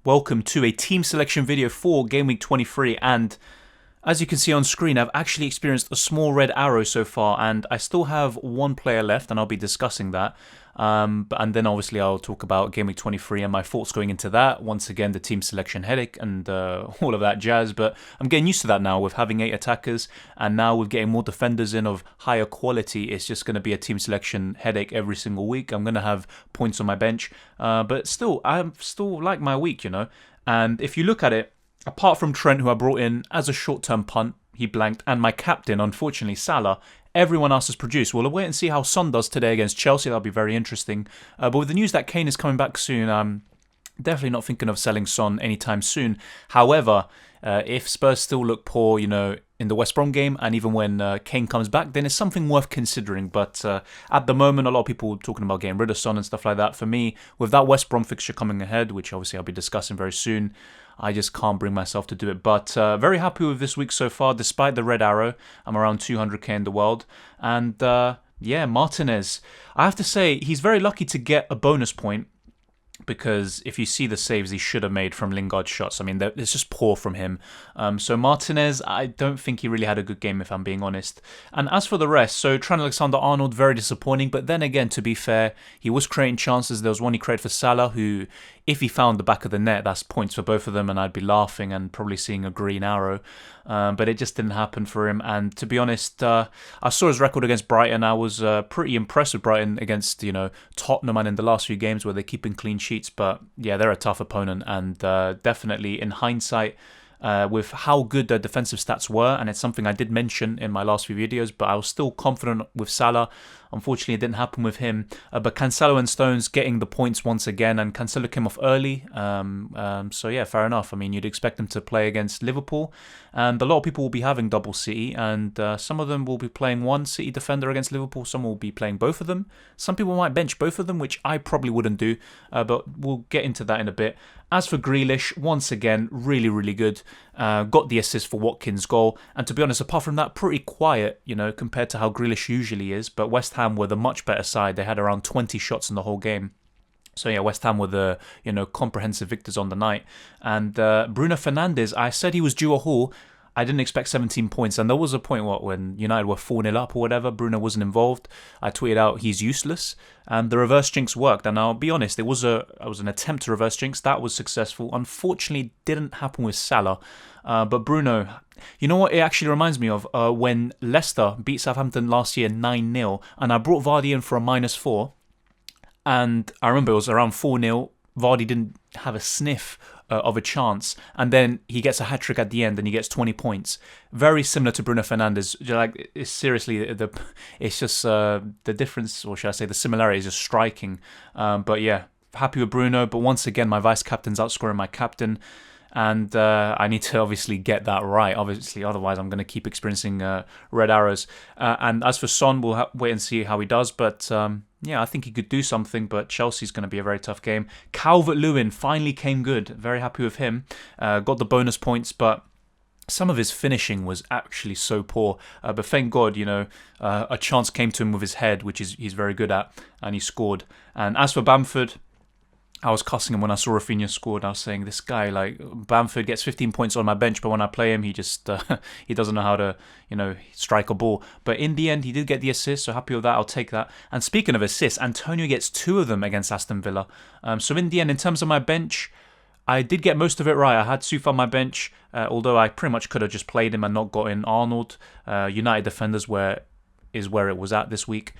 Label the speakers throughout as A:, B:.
A: welcome to a team selection video for Game Week 23. And as you can see on screen, I've actually experienced a small red arrow so far, and I still have one player left, and I'll be discussing that. And then obviously I'll talk about Game Week 23 and my thoughts going into that. Once again, the team selection headache and all of that jazz. But I'm getting used to that now with having 8 attackers, and now with getting more defenders in of higher quality. It's just going to be a team selection headache every single week. I'm going to have points on my bench, but still, I still like my week, you know. And if you look at it, apart from Trent, who I brought in as a short-term punt, he blanked, and my captain, unfortunately, Salah, everyone else has produced. We'll wait and see how Son does today against Chelsea. That'll be very interesting. But with the news that Kane is coming back soon, I'm definitely not thinking of selling Son anytime soon. However, if Spurs still look poor, you know, in the West Brom game, and even when Kane comes back, then it's something worth considering. But at the moment, a lot of people talking about getting rid of Son and stuff like that. For me, with that West Brom fixture coming ahead, which obviously I'll be discussing very soon, I just can't bring myself to do it. But very happy with this week so far, despite the red arrow. I'm around 200k in the world. And yeah, Martinez, I have to say, he's very lucky to get a bonus point, because if you see the saves he should have made from Lingard's shots, I mean, it's just poor from him. So Martinez, I don't think he really had a good game, if I'm being honest. And as for the rest, so Trent Alexander-Arnold, very disappointing. But then again, to be fair, he was creating chances. There was one he created for Salah, who, if he found the back of the net, that's points for both of them, and I'd be laughing and probably seeing a green arrow. But it just didn't happen for him. And to be honest, I saw his record against Brighton. I was pretty impressed with Brighton against, you know, Tottenham and in the last few games where they're keeping clean sheets. But yeah, they're a tough opponent, and definitely in hindsight, with how good their defensive stats were, and it's something I did mention in my last few videos, but I was still confident with Salah. Unfortunately, it didn't happen with him. But Cancelo and Stones getting the points once again, and Cancelo came off early. So yeah, fair enough. I mean, you'd expect them to play against Liverpool, and a lot of people will be having double City, and some of them will be playing one City defender against Liverpool. Some will be playing both of them. Some people might bench both of them, which I probably wouldn't do, but we'll get into that in a bit. As for Grealish, once again, really, really good. Got the assist for Watkins' goal. And to be honest, apart from that, pretty quiet, you know, compared to how Grealish usually is. But West Ham were the much better side. They had around 20 shots in the whole game. So yeah, West Ham were the, you know, comprehensive victors on the night. And Bruno Fernandes, I said he was due a haul. I didn't expect 17 points, and there was a point when United were 4-0 up or whatever, Bruno wasn't involved. I tweeted out he's useless, and the reverse jinx worked. And I'll be honest, it was an attempt to reverse jinx that was successful. Unfortunately, didn't happen with Salah, but Bruno. You know what it actually reminds me of? When Leicester beat Southampton last year 9-0, and I brought Vardy in for a -4, and I remember it was around 4-0. Vardy didn't have a sniff of a chance, and then he gets a hat-trick at the end and he gets 20 points. Very similar to Bruno Fernandes. Like, it's seriously, it's just the difference, or should I say the similarity, is just striking. But yeah, happy with Bruno, but once again my vice-captain's outscoring my captain, and I need to obviously get that right, obviously, otherwise I'm going to keep experiencing red arrows. And as for Son, we'll wait and see how he does, but yeah, I think he could do something, but Chelsea's going to be a very tough game. Calvert-Lewin finally came good. Very happy with him. Got the bonus points, but some of his finishing was actually so poor. But thank God, you know, a chance came to him with his head, which he's very good at, and he scored. And as for Bamford, I was cussing him when I saw Rafinha scored. I was saying, this guy, like, Bamford gets 15 points on my bench, but when I play him, he just he doesn't know how to, you know, strike a ball. But in the end, he did get the assist, so happy with that. I'll take that. And speaking of assists, Antonio gets 2 of them against Aston Villa. So in the end, in terms of my bench, I did get most of it right. I had Sufa on my bench, although I pretty much could have just played him and not got in Arnold. United defenders is where it was at this week.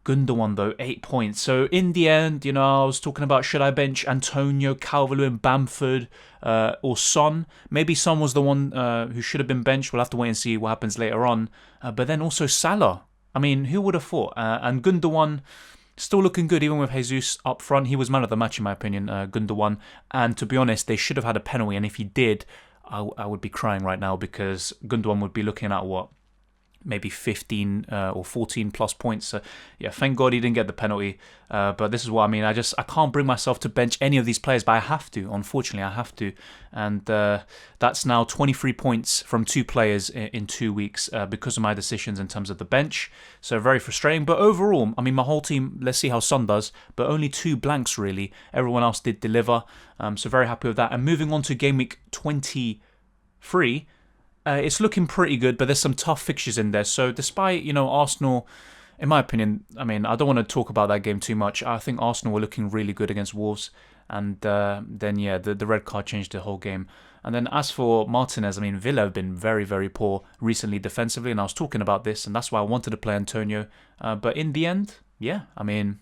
A: Gündogan, though, 8 points. So in the end, you know, I was talking about, should I bench Antonio, Calvert-Lewin, Bamford, or Son? Maybe Son was the one who should have been benched. We'll have to wait and see what happens later on. But then also Salah. I mean, who would have thought? And Gündogan, still looking good, even with Jesus up front. He was man of the match, in my opinion, Gündogan. And to be honest, they should have had a penalty. And if he did, I would be crying right now, because Gündogan would be looking at what? maybe 15 or 14 plus points. So yeah, thank God he didn't get the penalty. But this is what I mean. I can't bring myself to bench any of these players, but I have to. Unfortunately, I have to. And that's now 23 points from 2 players in 2 weeks because of my decisions in terms of the bench. So very frustrating. But overall, I mean, my whole team, let's see how Son does, but only 2 blanks really. Everyone else did deliver. So very happy with that. And moving on to game week 23, it's looking pretty good, but there's some tough fixtures in there. So despite, Arsenal, in my opinion, I mean, I don't want to talk about that game too much. I think Arsenal were looking really good against Wolves. And then, yeah, the red card changed the whole game. And then as for Martinez, I mean, Villa have been very, very poor recently defensively. And I was talking about this, and that's why I wanted to play Antonio. But in the end, yeah, I mean,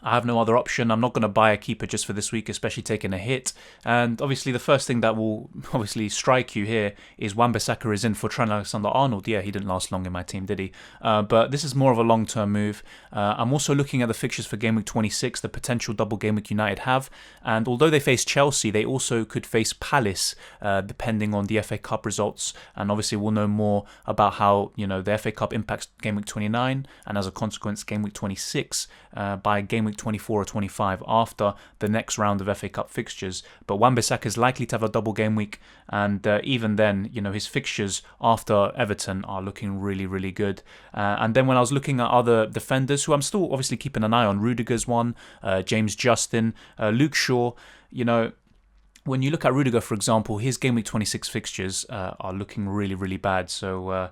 A: I have no other option. I'm not going to buy a keeper just for this week, especially taking a hit. And obviously, the first thing that will obviously strike you here is Wan-Bissaka is in for Trent Alexander-Arnold. Yeah, he didn't last long in my team, did he? But this is more of a long-term move. I'm also looking at the fixtures for Game Week 26, the potential double Game Week United have. And although they face Chelsea, they also could face Palace, depending on the FA Cup results. And obviously, we'll know more about how, the FA Cup impacts Game Week 29, and as a consequence, Game Week 26 by Game Week 24 or 25 after the next round of FA Cup fixtures. But Wan-Bissaka is likely to have a double game week, and even then, his fixtures after Everton are looking really, really good. And then when I was looking at other defenders, who I'm still obviously keeping an eye on, Rudiger's one, James Justin, Luke Shaw, when you look at Rudiger, for example, his game week 26 fixtures are looking really, really bad. So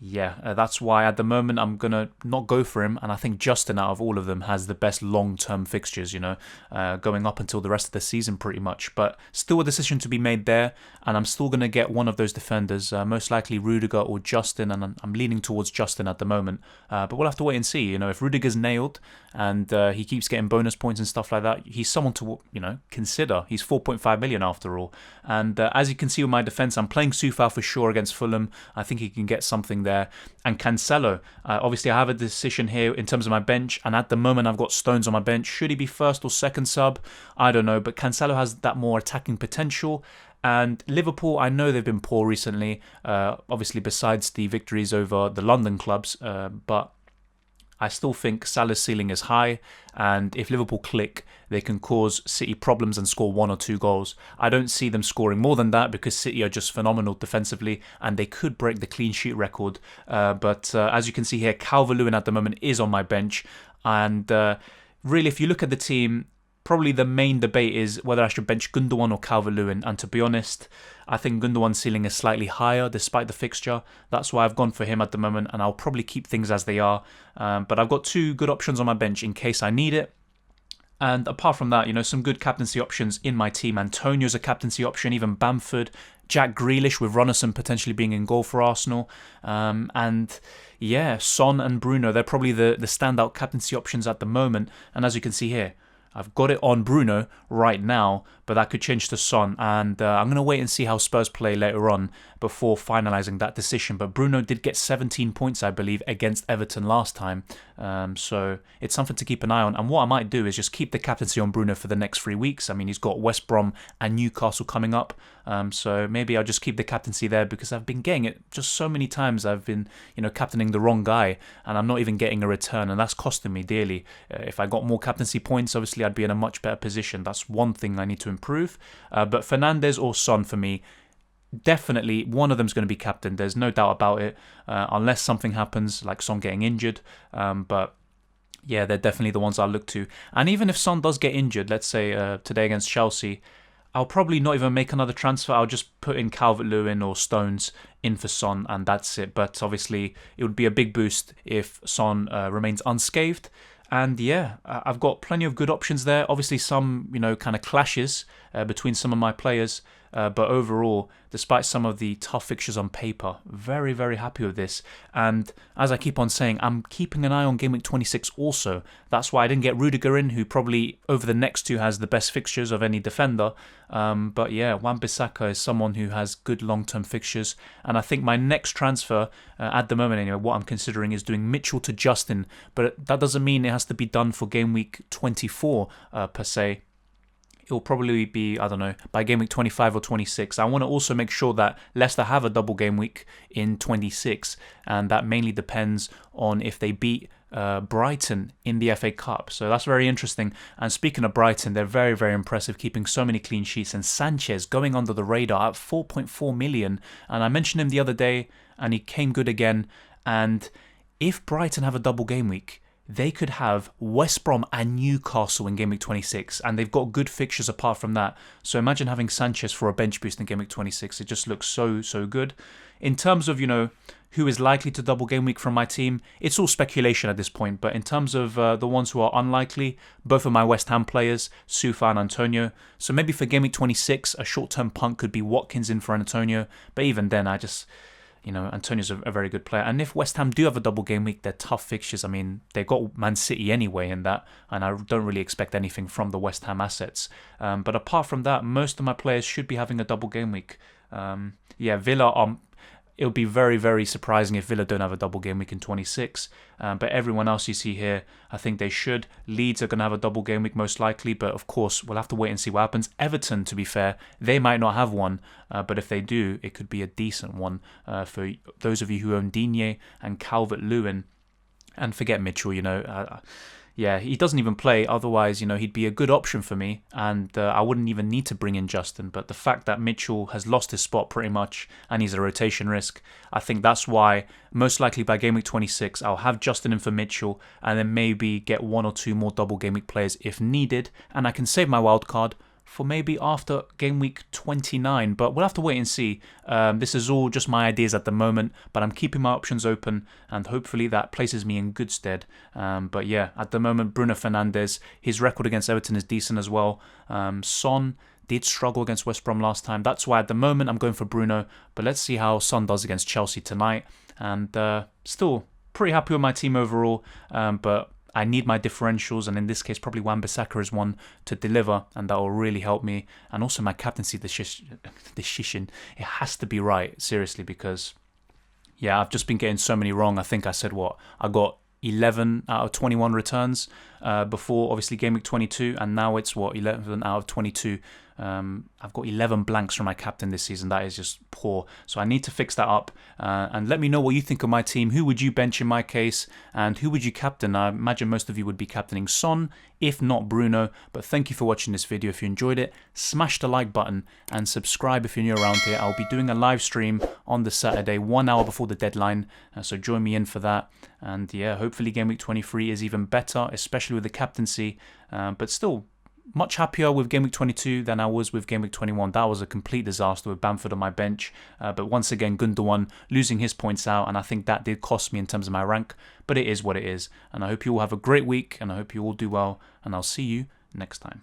A: that's why at the moment I'm going to not go for him. And I think Justin, out of all of them, has the best long-term fixtures, going up until the rest of the season pretty much. But still a decision to be made there. And I'm still going to get one of those defenders, most likely Rudiger or Justin. And I'm leaning towards Justin at the moment. But we'll have to wait and see. If Rudiger's nailed and he keeps getting bonus points and stuff like that, he's someone to, consider. He's 4.5 million after all. And as you can see with my defence, I'm playing Soufal for sure against Fulham. I think he can get something there. And Cancelo, obviously I have a decision here in terms of my bench, and at the moment I've got Stones on my bench. Should he be first or second sub? I don't know, but Cancelo has that more attacking potential. And Liverpool, I know they've been poor recently, obviously besides the victories over the London clubs, but I still think Salah's ceiling is high, and if Liverpool click, they can cause City problems and score 1 or 2 goals. I don't see them scoring more than that because City are just phenomenal defensively, and they could break the clean sheet record. But as you can see here, Calvert-Lewin at the moment is on my bench, and really, if you look at the team, probably the main debate is whether I should bench Gündogan or Calvert-Lewin. And to be honest, I think Gündogan's ceiling is slightly higher despite the fixture. That's why I've gone for him at the moment, and I'll probably keep things as they are. But I've got 2 good options on my bench in case I need it. And apart from that, some good captaincy options in my team. Antonio's a captaincy option, even Bamford, Jack Grealish with Runnison potentially being in goal for Arsenal. And yeah, Son and Bruno, they're probably the standout captaincy options at the moment. And as you can see here, I've got it on Bruno right now, but that could change to Son. And I'm going to wait and see how Spurs play later on before finalising that decision. But Bruno did get 17 points, I believe, against Everton last time. So it's something to keep an eye on. And what I might do is just keep the captaincy on Bruno for the next 3 weeks. I mean, he's got West Brom and Newcastle coming up. So maybe I'll just keep the captaincy there because I've been getting it just so many times. I've been, captaining the wrong guy and I'm not even getting a return. And that's costing me dearly. If I got more captaincy points, obviously I'd be in a much better position. That's one thing I need to improve. But Fernandes or Son for me, definitely one of them's going to be captain. There's no doubt about it, unless something happens like Son getting injured. But yeah, they're definitely the ones I'll look to. And even if Son does get injured, let's say today against Chelsea, I'll probably not even make another transfer. I'll just put in Calvert-Lewin or Stones in for Son, and that's it. But obviously, it would be a big boost if Son remains unscathed. And yeah, I've got plenty of good options there. Obviously, some, kind of clashes between some of my players. But overall, despite some of the tough fixtures on paper, very, very happy with this. And as I keep on saying, I'm keeping an eye on Game Week 26 also. That's why I didn't get Rudiger in, who probably over the next 2 has the best fixtures of any defender. But yeah, Wan-Bissaka is someone who has good long-term fixtures. And I think my next transfer, at the moment anyway, what I'm considering is doing Mitchell to Justin. But that doesn't mean it has to be done for Game Week 24 per se. It it will probably be, I don't know, by game week 25 or 26. I want to also make sure that Leicester have a double game week in 26, and that mainly depends on if they beat Brighton in the FA Cup. So that's very interesting. And speaking of Brighton, they're very, very impressive, keeping so many clean sheets. And Sanchez going under the radar at 4.4 million. And I mentioned him the other day, and he came good again. And if Brighton have a double game week, they could have West Brom and Newcastle in Game Week 26, and they've got good fixtures apart from that. So imagine having Sanchez for a bench boost in Game Week 26. It just looks so, so good. In terms of, who is likely to double game week from my team, it's all speculation at this point. But in terms of the ones who are unlikely, both of my West Ham players, Soufa and Antonio. So maybe for Game Week 26, a short-term punt could be Watkins in for Antonio. But even then, Antonio's a very good player. And if West Ham do have a double game week, they're tough fixtures. I mean, they got Man City anyway in that, and I don't really expect anything from the West Ham assets. But apart from that, most of my players should be having a double game week. Villa, it would be very, very surprising if Villa don't have a double game week in 26. But everyone else you see here, I think they should. Leeds are going to have a double game week most likely, but of course, we'll have to wait and see what happens. Everton, to be fair, they might not have one, but if they do, it could be a decent one for those of you who own Digne and Calvert-Lewin. And forget Mitchell, he doesn't even play. Otherwise, he'd be a good option for me, and I wouldn't even need to bring in Justin. But the fact that Mitchell has lost his spot pretty much, and he's a rotation risk, I think that's why most likely by game week 26, I'll have Justin in for Mitchell, and then maybe get one or two more double game week players if needed, and I can save my wild card for maybe after game week 29, but we'll have to wait and see. This is all just my ideas at the moment, but I'm keeping my options open, and hopefully that places me in good stead. But yeah, at the moment, Bruno Fernandes, his record against Everton is decent as well. Son did struggle against West Brom last time. That's why at the moment I'm going for Bruno, but let's see how Son does against Chelsea tonight. And still pretty happy with my team overall, but I need my differentials, and in this case, probably Wan-Bissaka is one to deliver, and that will really help me. And also my captaincy decision, it has to be right, seriously, because, I've just been getting so many wrong. I think I said I got 11 out of 21 returns before, obviously, Game Week 22, and now it's 11 out of 22. I've got 11 blanks from my captain this season. That is just poor. So I need to fix that up. And let me know what you think of my team. Who would you bench in my case? And who would you captain? I imagine most of you would be captaining Son, if not Bruno. But thank you for watching this video. If you enjoyed it, smash the like button and subscribe if you're new around here. I'll be doing a live stream on the Saturday, 1 hour before the deadline. So join me in for that. And hopefully Game Week 23 is even better, especially with the captaincy. But still, much happier with Game Week 22 than I was with Game Week 21. That was a complete disaster with Bamford on my bench. But once again, Gündogan losing his points out, and I think that did cost me in terms of my rank. But it is what it is. And I hope you all have a great week, and I hope you all do well, and I'll see you next time.